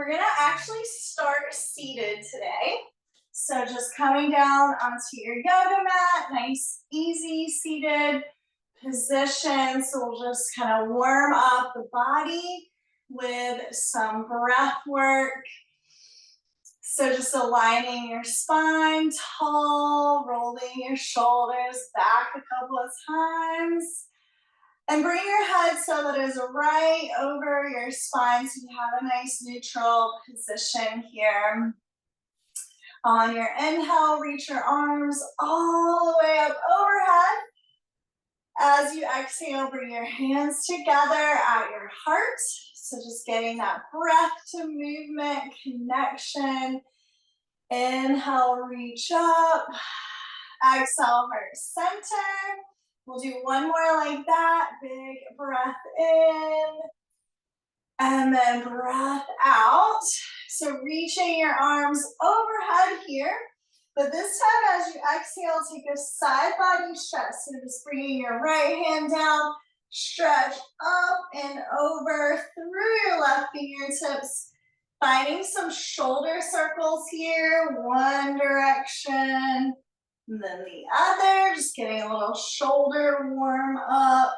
We're gonna actually start seated today. So just coming down onto your yoga mat, nice, easy seated position. So we'll just kind of warm up the body with some breath work. So just aligning your spine tall, rolling your shoulders back a couple of times. And bring your head so that it's right over your spine so you have a nice neutral position here. On your inhale, reach your arms all the way up overhead. As you exhale, bring your hands together at your heart. So just getting that breath to movement connection. Inhale, reach up. Exhale, heart center. We'll do one more like that. Big breath in. And then breath out. So reaching your arms overhead here. But this time as you exhale, take a side body stretch. So just bringing your right hand down, stretch up and over through your left fingertips. Finding some shoulder circles here. One direction. And then the other, just getting a little shoulder warm up.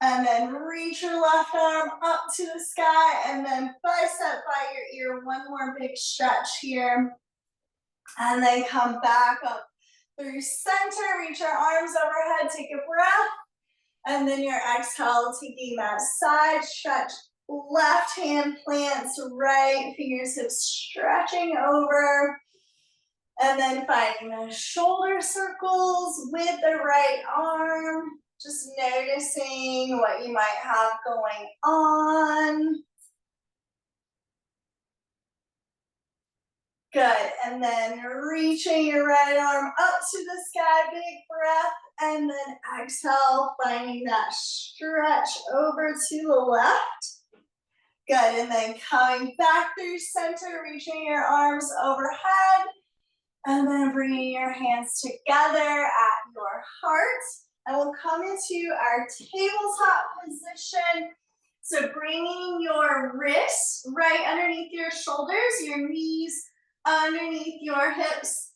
And then reach your left arm up to the sky and then bicep by your ear. One more big stretch here. And then come back up through center, reach your arms overhead, take a breath. And then your exhale, taking that side stretch. Left hand plants, right fingertips stretching over. And then finding the shoulder circles with the right arm. Just noticing what you might have going on. Good, and then reaching your right arm up to the sky, big breath. And then exhale, finding that stretch over to the left. Good, and then coming back through center, reaching your arms overhead. And then bringing your hands together at your heart. And we'll come into our tabletop position. So bringing your wrists right underneath your shoulders, your knees underneath your hips.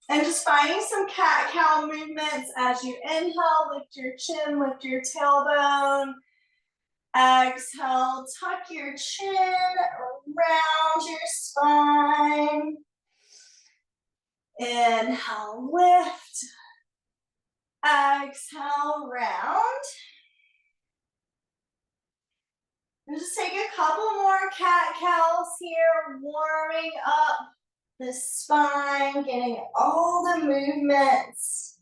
And just finding some cat-cow movements as you inhale, lift your chin, lift your tailbone. Exhale, tuck your chin, round your spine. Inhale, lift. Exhale, round. And just take a couple more cat-cows here, warming up the spine, getting all the movements.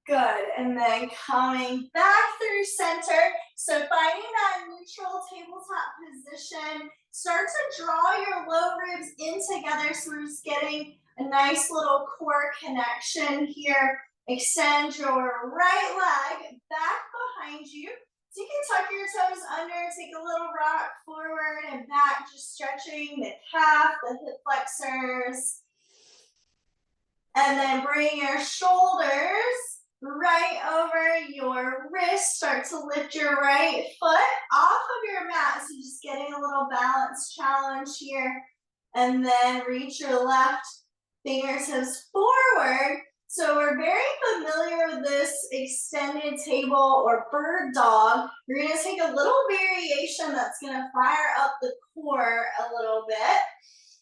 Good, and then coming back through center. So finding that neutral tabletop position. Start to draw your low ribs in together so we're just getting a nice little core connection here. Extend your right leg back behind you. So you can tuck your toes under, take a little rock forward and back, just stretching the calf, the hip flexors. And then bring your shoulders right over your wrist. Start to lift your right foot off of your mat. So just getting a little balance challenge here. And then reach your left fingertips forward. So we're very familiar with this extended table or bird dog. You're gonna take a little variation that's gonna fire up the core a little bit.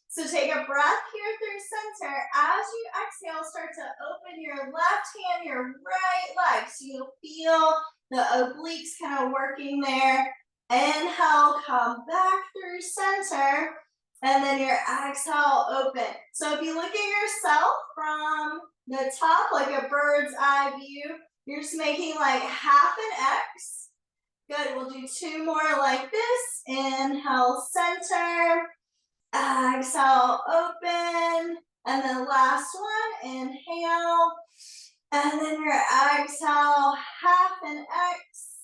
So take a breath here through center. As you exhale, start to open your left hand, your right leg. So you'll feel the obliques kind of working there. Inhale, come back through center. And then your exhale, open. So if you look at yourself from the top, like a bird's eye view, you're just making like half an X. Good, we'll do two more like this. Inhale, center. Exhale, open. And then last one, inhale. And then your exhale, half an X.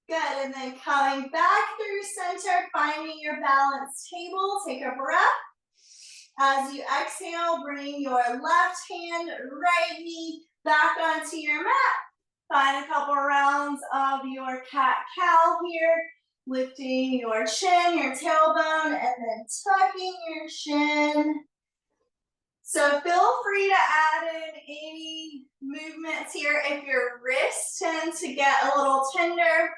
Good, and then coming back through center, finding your balanced table. Take a breath. As you exhale, bring your left hand, right knee back onto your mat. Find a couple rounds of your cat-cow here, lifting your chin, your tailbone, and then tucking your shin. So feel free to add in any movements here if your wrists tend to get a little tender.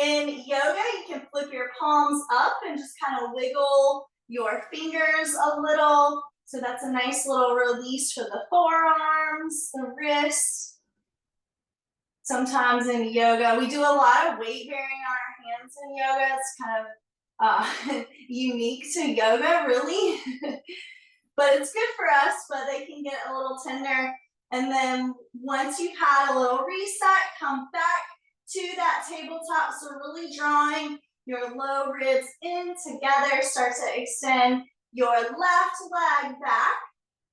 In yoga, you can flip your palms up and just kind of wiggle your fingers a little. So that's a nice little release for the forearms, the wrists. Sometimes in yoga, we do a lot of weight bearing on our hands in yoga. It's kind of unique to yoga, really. But it's good for us, but they can get a little tender. And then once you've had a little reset, come back to that tabletop. So really drawing your low ribs in together. Start to extend your left leg back.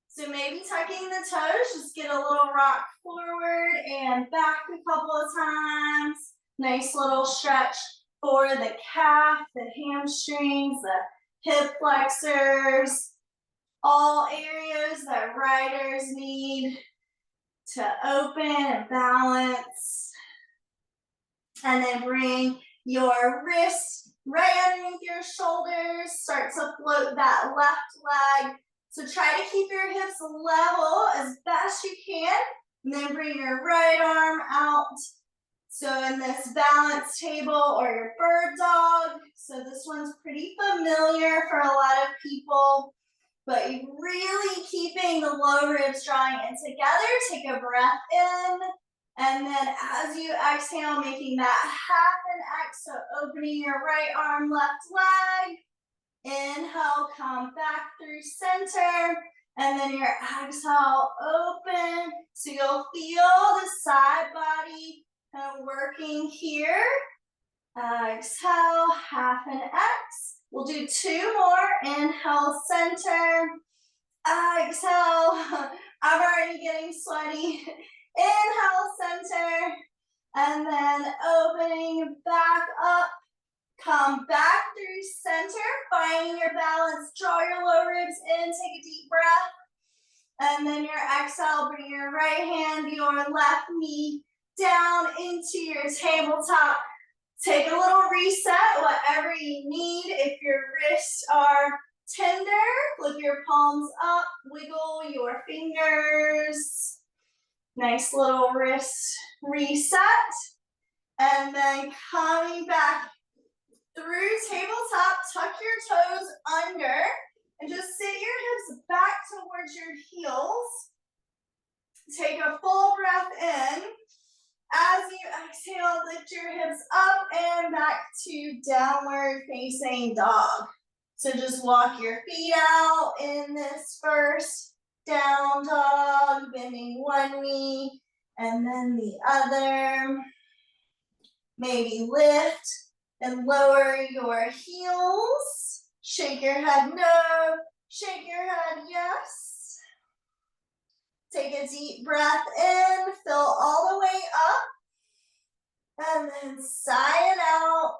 So maybe tucking the toes, just get a little rock forward and back a couple of times. Nice little stretch for the calf, the hamstrings, the hip flexors, all areas that riders need to open and balance. And then bring your wrists right underneath your shoulders. Start to float that left leg. So try to keep your hips level as best you can. And then bring your right arm out. So in this balance table or your bird dog. So this one's pretty familiar for a lot of people. But really keeping the low ribs drawing in together. Take a breath in. And then as you exhale, making that half an X, so opening your right arm, left leg. Inhale, come back through center. And then your exhale, open. So you'll feel the side body kind of working here. Exhale, half an X. We'll do two more. Inhale, center. Exhale. I'm already getting sweaty. Inhale, center. And then opening back up. Come back through center. Finding your balance. Draw your low ribs in. Take a deep breath. And then your exhale. Bring your right hand, your left knee down into your tabletop. Take a little reset, whatever you need. If your wrists are tender, flip your palms up, wiggle your fingers. Nice little wrist reset. And then coming back through tabletop, tuck your toes under and just sit your hips back towards your heels. Take a full breath in. As you exhale, lift your hips up and back to downward facing dog. So just walk your feet out in this first down dog, bending one knee and then the other. Maybe lift and lower your heels. Shake your head no, shake your head yes. Take a deep breath in, fill all the way up, and then sigh it out.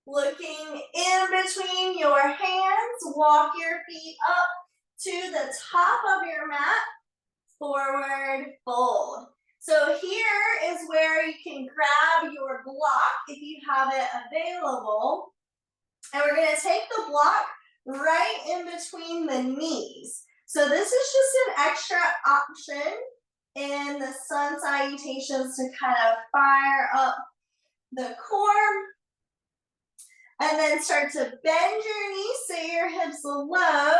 Looking in between your hands, walk your feet up to the top of your mat, forward fold. So here is where you can grab your block if you have it available. And we're gonna take the block right in between the knees. So this is just an extra option in the sun salutations to kind of fire up the core. And then start to bend your knees so your hips are low.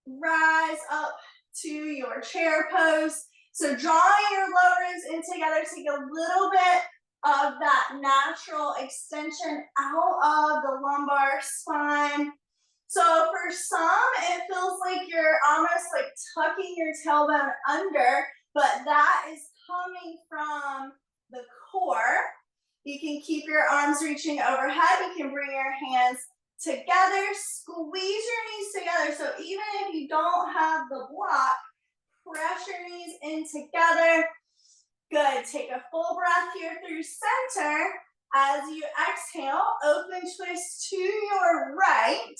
Rise up to your chair pose. So drawing your low ribs in together, take a little bit of that natural extension out of the lumbar spine. So for some, it feels like you're almost like tucking your tailbone under, but that is coming from the core. You can keep your arms reaching overhead. You can bring your hands together, squeeze your knees together. So even if you don't have the block, press your knees in together. Good, take a full breath here through center. As you exhale, open twist to your right.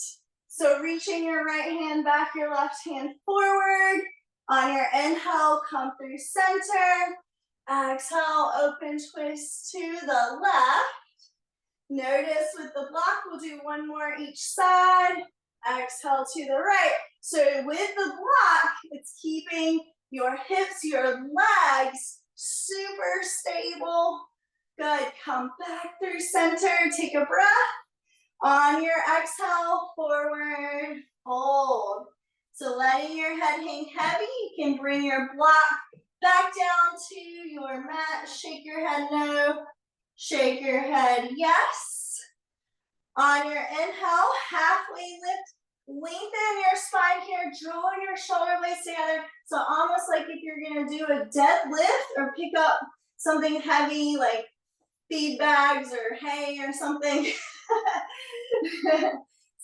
So reaching your right hand back, your left hand forward. On your inhale, come through center. Exhale, open twist to the left. Notice with the block, we'll do one more each side. Exhale to the right. So with the block, it's keeping your hips, your legs super stable. Good, come back through center, take a breath. On your exhale, forward, fold. So letting your head hang heavy, you can bring your block back down to your mat. Shake your head no, shake your head yes. On your inhale, halfway lift, lengthen your spine here, draw your shoulder blades together. So almost like if you're gonna do a deadlift or pick up something heavy like feed bags or hay or something.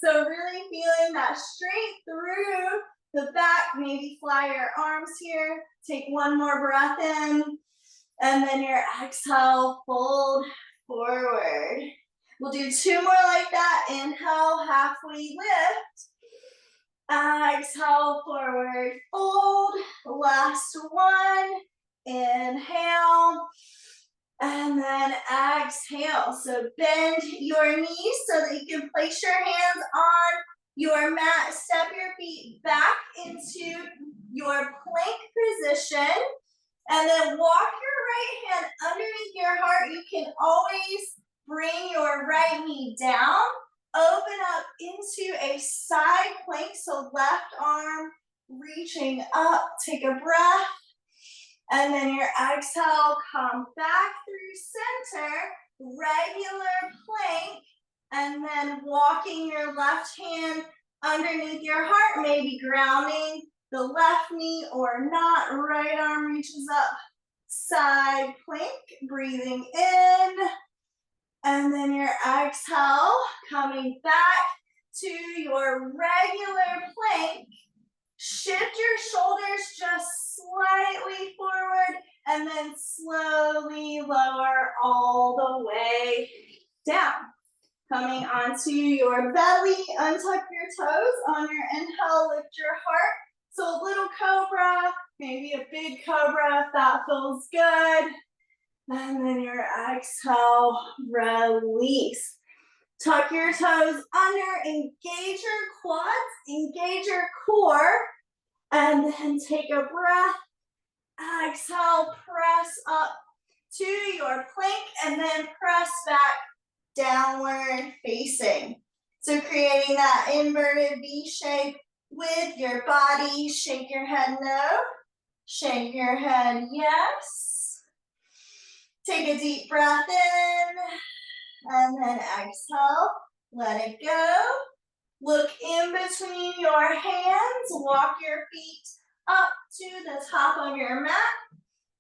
So really feeling that straight through the back, maybe fly your arms here. Take one more breath in, and then your exhale, fold forward. We'll do two more like that. Inhale, halfway lift. Exhale, forward, fold. Last one. Inhale. And then exhale. So bend your knees so that you can place your hands on your mat. Step your feet back into your plank position. And then walk your right hand underneath your heart. You can always bring your right knee down. Open up into a side plank. So left arm reaching up. Take a breath. And then your exhale, come back through center, regular plank, and then walking your left hand underneath your heart, maybe grounding the left knee or not. Right arm reaches up, side plank, breathing in. And then your exhale, coming back to your regular plank. Shift your shoulders just slightly forward and then slowly lower all the way down. Coming onto your belly, untuck your toes. On your inhale, lift your heart. So a little cobra, maybe a big cobra if that feels good. And then your exhale, release. Tuck your toes under, engage your quads, engage your core, and then take a breath. Exhale, press up to your plank, and then press back, downward facing. So creating that inverted V shape with your body. Shake your head no, shake your head yes. Take a deep breath in. And then exhale, let it go. Look in between your hands. Walk your feet up to the top of your mat.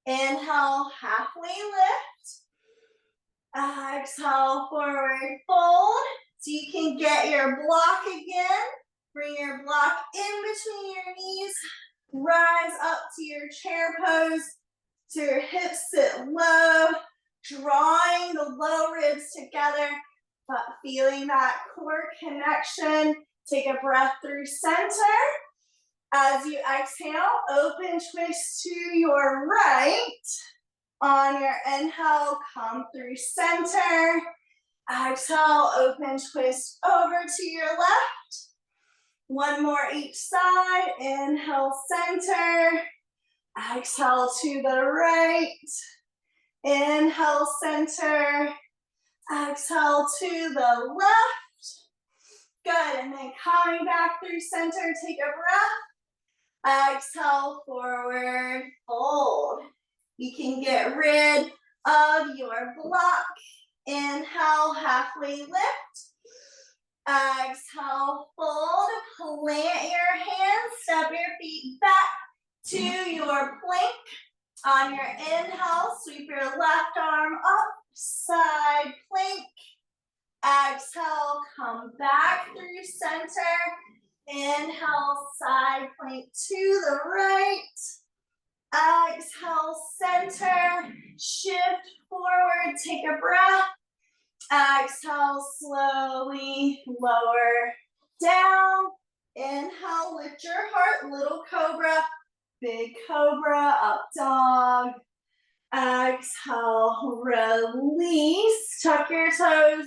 Inhale, halfway lift. Exhale, forward fold. So you can get your block again. Bring your block in between your knees. Rise up to your chair pose. So your hips sit low. Drawing the low ribs together, but feeling that core connection. Take a breath through center. As you exhale, open twist to your right. On your inhale, come through center. Exhale, open twist over to your left. One more each side. Inhale, center. Exhale to the right. Inhale, center. Exhale to the left. Good, and then coming back through center, take a breath. Exhale, forward, fold. You can get rid of your block. Inhale, halfway lift. Exhale, fold. Plant your hands, step your feet back to your plank. On your inhale, sweep your left arm up, side plank. Exhale, come back through center. Inhale, side plank to the right. Exhale, center. Shift forward, take a breath. Exhale, slowly lower down. Inhale, lift your heart, little cobra. big cobra, up dog. Exhale, release. Tuck your toes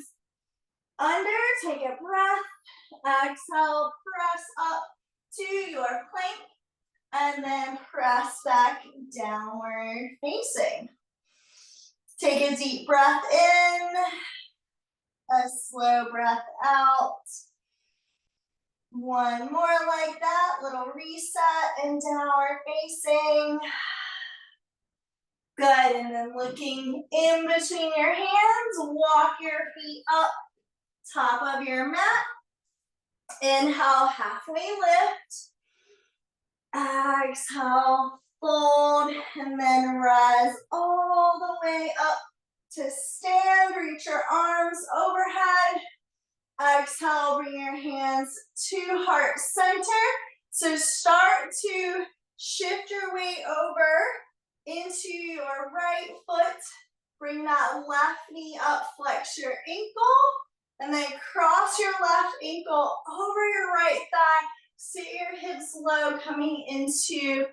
under, take a breath. Exhale, press up to your plank. And then press back, downward facing. Take a deep breath in, a slow breath out. One more like that, little reset and downward facing. Good, and then looking in between your hands, walk your feet up, top of your mat. Inhale, halfway lift. Exhale, fold, and then rise all the way up to stand. Reach your arms overhead. Exhale, bring your hands to heart center. So start to shift your weight over into your right foot. Bring that left knee up, flex your ankle, and then cross your left ankle over your right thigh. Sit your hips low, coming into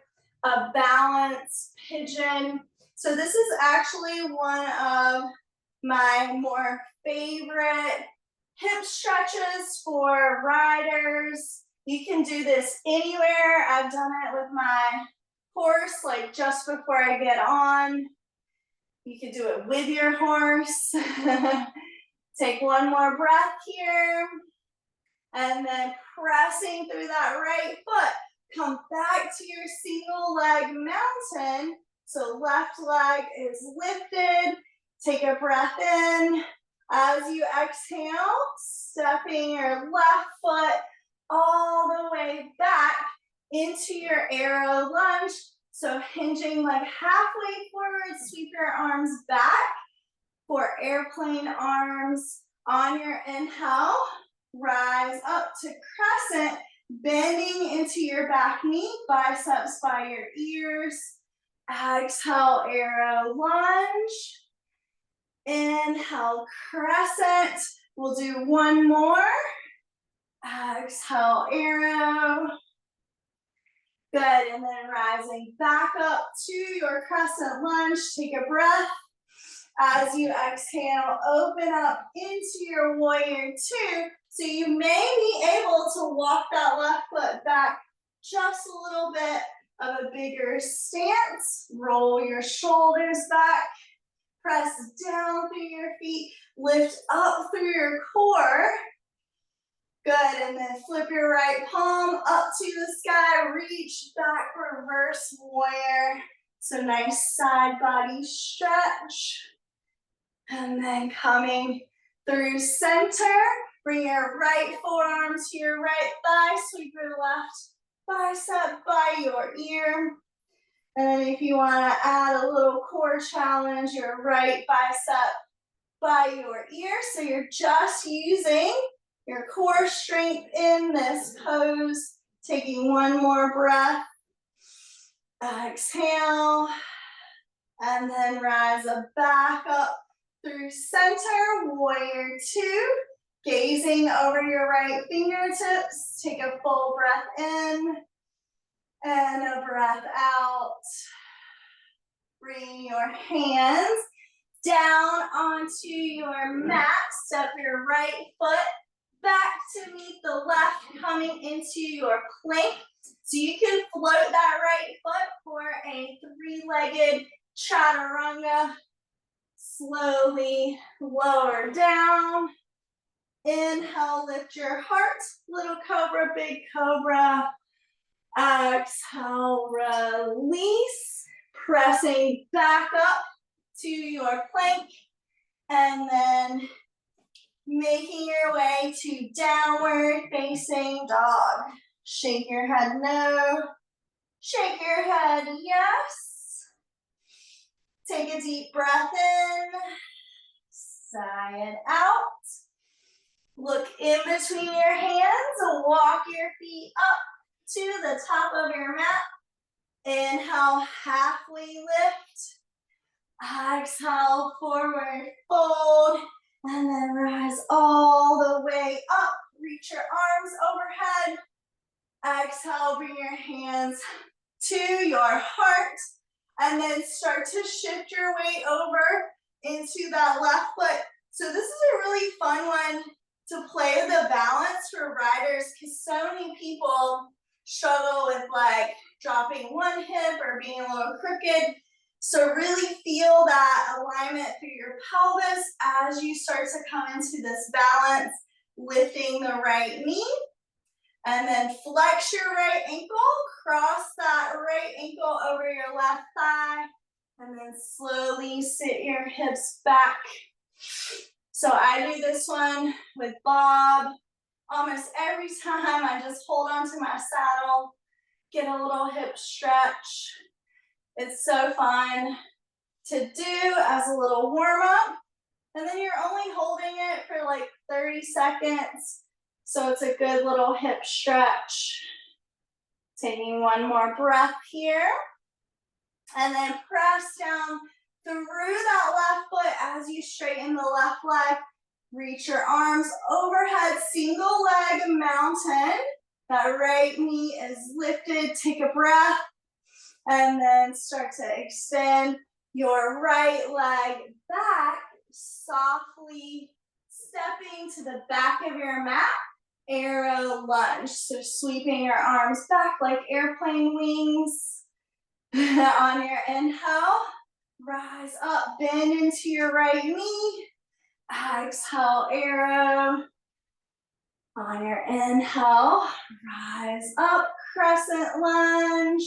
a balanced pigeon. So this is actually one of my more favorite hip stretches for riders. You can do this anywhere. I've done it with my horse, like just before I get on. You can do it with your horse. Take one more breath here. And then pressing through that right foot. Come back to your single leg mountain. So left leg is lifted. Take a breath in. As you exhale, stepping your left foot all the way back into your arrow lunge. So hinging like halfway forward, sweep your arms back for airplane arms. On your inhale, rise up to crescent, bending into your back knee, biceps by your ears. Exhale, arrow lunge. Inhale, crescent. We'll do one more. Exhale, arrow. Good, and then rising back up to your crescent lunge. Take a breath. As you exhale, open up into your warrior two. So you may be able to walk that left foot back just a little bit of a bigger stance. Roll your shoulders back. Press down through your feet. Lift up through your core. Good, and then flip your right palm up to the sky. Reach back, reverse warrior. So nice side body stretch. And then coming through center, bring your right forearm to your right thigh, sweep your left bicep by your ear. And then if you want to add a little core challenge, your right bicep by your ear. So you're just using your core strength in this pose. Taking one more breath. Exhale. And then rise back up through center, warrior two, gazing over your right fingertips. Take a full breath in and a breath out. Bring your hands down onto your mat. Step your right foot back to meet the left, coming into your plank. So you can float that right foot for a three-legged chaturanga. Slowly lower down. Inhale, lift your heart. Little cobra, big cobra. Exhale, release. Pressing back up to your plank. And then making your way to downward facing dog. Shake your head no. Shake your head yes. Take a deep breath in, sigh it out. Look in between your hands, walk your feet up to the top of your mat. Inhale, halfway lift. Exhale, forward fold, and then rise all the way up. Reach your arms overhead. Exhale, bring your hands to your heart, and then start to shift your weight over into that left foot. So this is a really fun one to play the balance for riders, because so many people struggle with like dropping one hip or being a little crooked. So really feel that alignment through your pelvis as you start to come into this balance, lifting the right knee. And then flex your right ankle, cross that right ankle over your left thigh, and then slowly sit your hips back. So I do this one with Bob almost every time. I just hold on to my saddle, get a little hip stretch. It's so fun to do as a little warm up. And then you're only holding it for like 30 seconds. So it's a good little hip stretch. Taking one more breath here. And then press down through that left foot as you straighten the left leg. Reach your arms overhead, single leg mountain. That right knee is lifted. Take a breath. And then start to extend your right leg back, softly stepping to the back of your mat. Arrow lunge, so sweeping your arms back like airplane wings. On your inhale, rise up, bend into your right knee. Exhale, arrow. On your inhale, rise up, crescent lunge.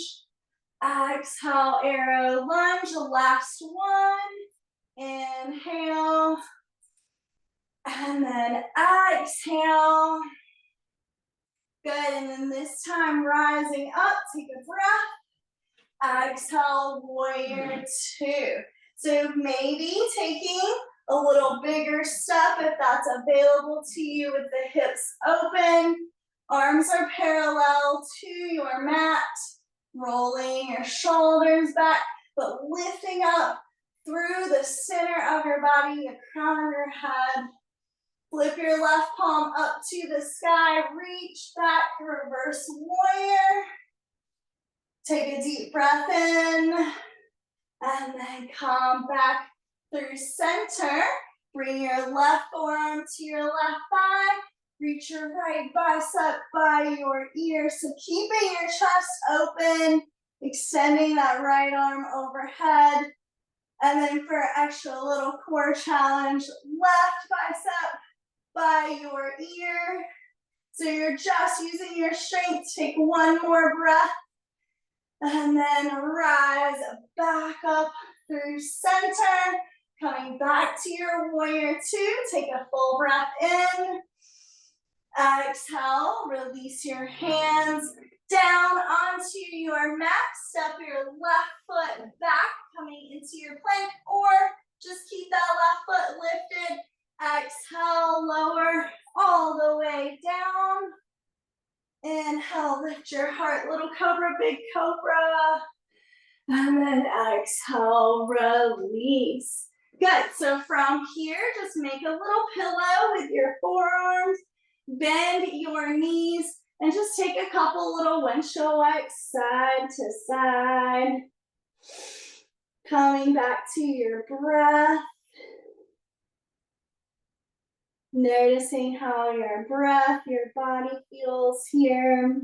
Exhale, arrow lunge, last one. Inhale. And then exhale. Good, and then this time rising up, take a breath. Exhale, warrior two. So maybe taking a little bigger step if that's available to you with the hips open. Arms are parallel to your mat. Rolling your shoulders back, but lifting up through the center of your body, the crown of your head. Flip your left palm up to the sky, reach back, reverse warrior. Take a deep breath in, and then come back through center. Bring your left forearm to your left thigh. Reach your right bicep by your ear. So keeping your chest open, extending that right arm overhead. And then for extra little core challenge, left bicep by your ear. So you're just using your strength. Take one more breath. And then rise back up through center. Coming back to your warrior two. Take a full breath in. Exhale, release your hands down onto your mat. Step your left foot back, coming into your plank, or just keep that left foot lifted. Exhale, lower all the way down. Inhale, lift your heart, little cobra, big cobra. And then exhale, release. Good, so from here, just make a little pillow with your forearms. Bend your knees and just take a couple little windshield wipes side to side. Coming back to your breath. Noticing how your breath, your body feels here.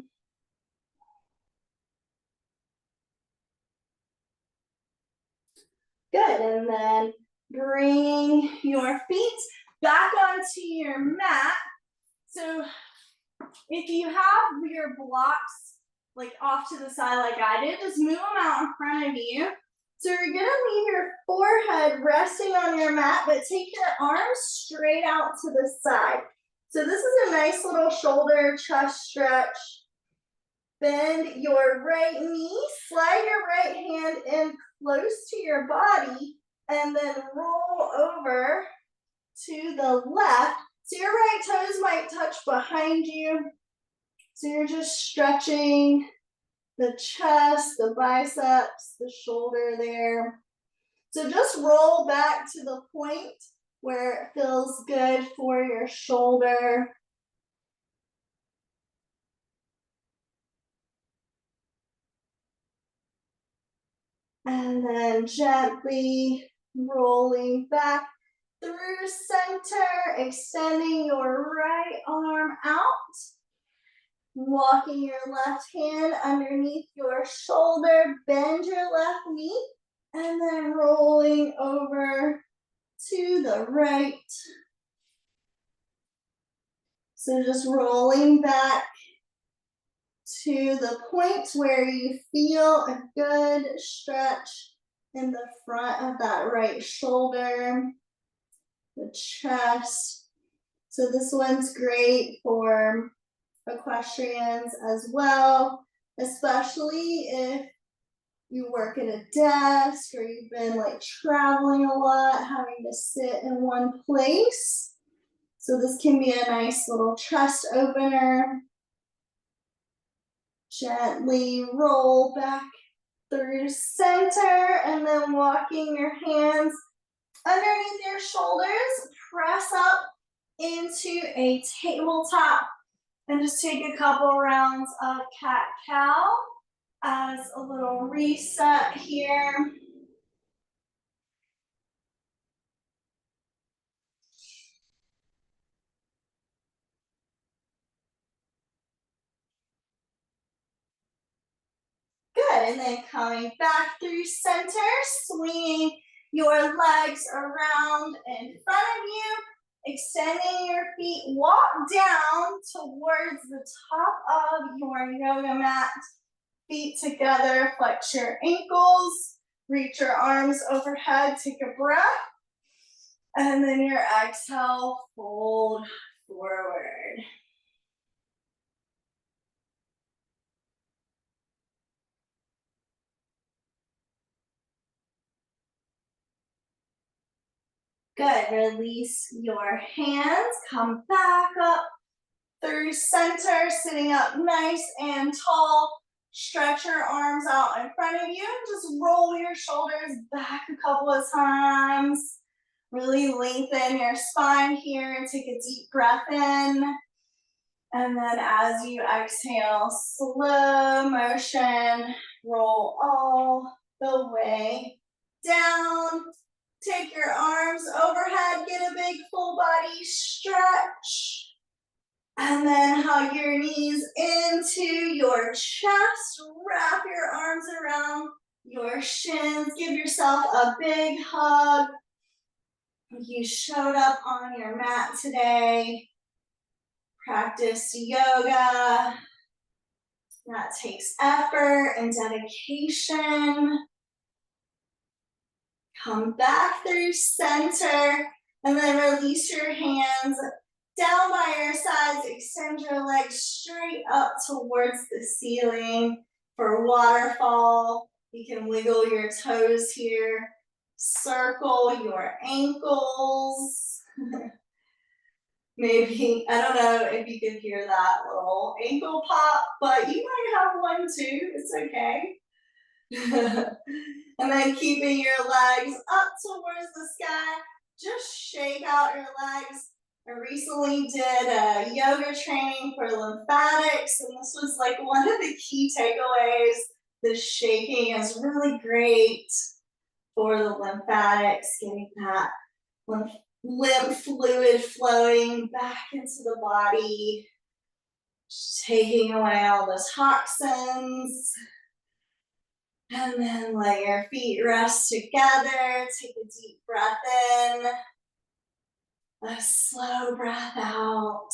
Good, and then bring your feet back onto your mat. So if you have your blocks like off to the side like I did, just move them out in front of you. So you're gonna leave your forehead resting on your mat, but take your arms straight out to the side. So this is a nice little shoulder chest stretch. Bend your right knee, slide your right hand in close to your body, and then roll over to the left. So your right toes might touch behind you. So you're just stretching the chest, the biceps, the shoulder there. So just roll back to the point where it feels good for your shoulder. And then gently rolling back through center, extending your right arm out. Walking your left hand underneath your shoulder, bend your left knee, and then rolling over to the right. So just rolling back to the point where you feel a good stretch in the front of that right shoulder, the chest. So this one's great for equestrians as well, especially if you work at a desk or you've been like traveling a lot, having to sit in one place. So this can be a nice little chest opener. Gently roll back through center and then walking your hands underneath your shoulders, press up into a tabletop and just take a couple rounds of cat-cow as a little reset here. Good, and then coming back through center, swinging your legs around in front of you, extending your feet, walk down towards the top of your yoga mat. Feet together, flex your ankles, reach your arms overhead, take a breath, and then your exhale, fold forward. Good, release your hands, come back up through center, sitting up nice and tall. Stretch your arms out in front of you and just roll your shoulders back a couple of times. Really lengthen your spine here and take a deep breath in. And then as you exhale, slow motion, roll all the way down. Take your arms overhead, get a big full body stretch. And then hug your knees into your chest. Wrap your arms around your shins. Give yourself a big hug. You showed up on your mat today. Practice yoga. That takes effort and dedication. Come back through center and then release your hands down by your sides. Extend your legs straight up towards the ceiling for waterfall. You can wiggle your toes here. Circle your ankles. Maybe, I don't know if you could hear that little ankle pop, but you might have one too, it's okay. And then keeping your legs up towards the sky, just shake out your legs. I recently did a yoga training for lymphatics, and this was like one of the key takeaways. The shaking is really great for the lymphatics, getting that lymph fluid flowing back into the body, just taking away all the toxins. And then let your feet rest together. Take a deep breath in, a slow breath out.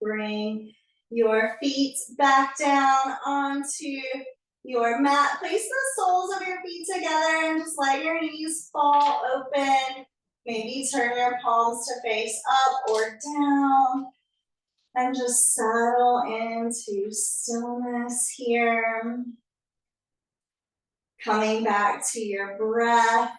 Bring your feet back down onto your mat. Place the soles of your feet together and just let your knees fall open. Maybe turn your palms to face up or down. And just settle into stillness here. Coming back to your breath.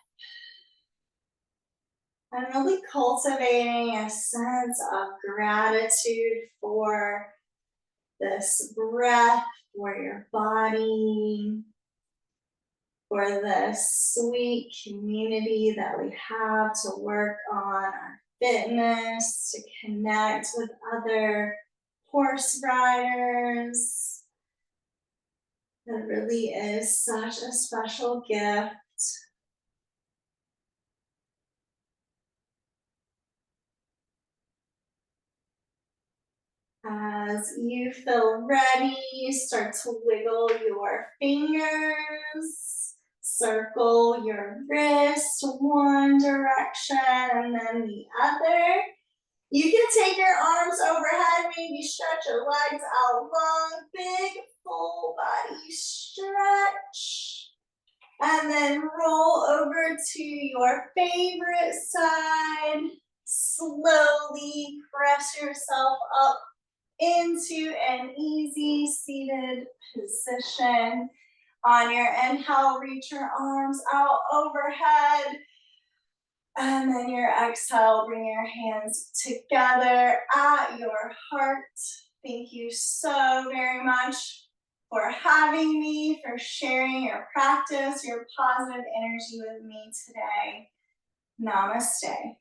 And really cultivating a sense of gratitude for this breath, for your body, for this sweet community that we have to work on our fitness, to connect with other horse riders. That really is such a special gift. As you feel ready, start to wiggle your fingers, circle your wrist one direction and then the other. You can take your arms overhead, maybe stretch your legs out long, big full body stretch. And then roll over to your favorite side. Slowly press yourself up into an easy seated position. On your inhale, reach your arms out overhead. And then your exhale, bring your hands together at your heart. Thank you so very much for having me, for sharing your practice, your positive energy with me today. Namaste.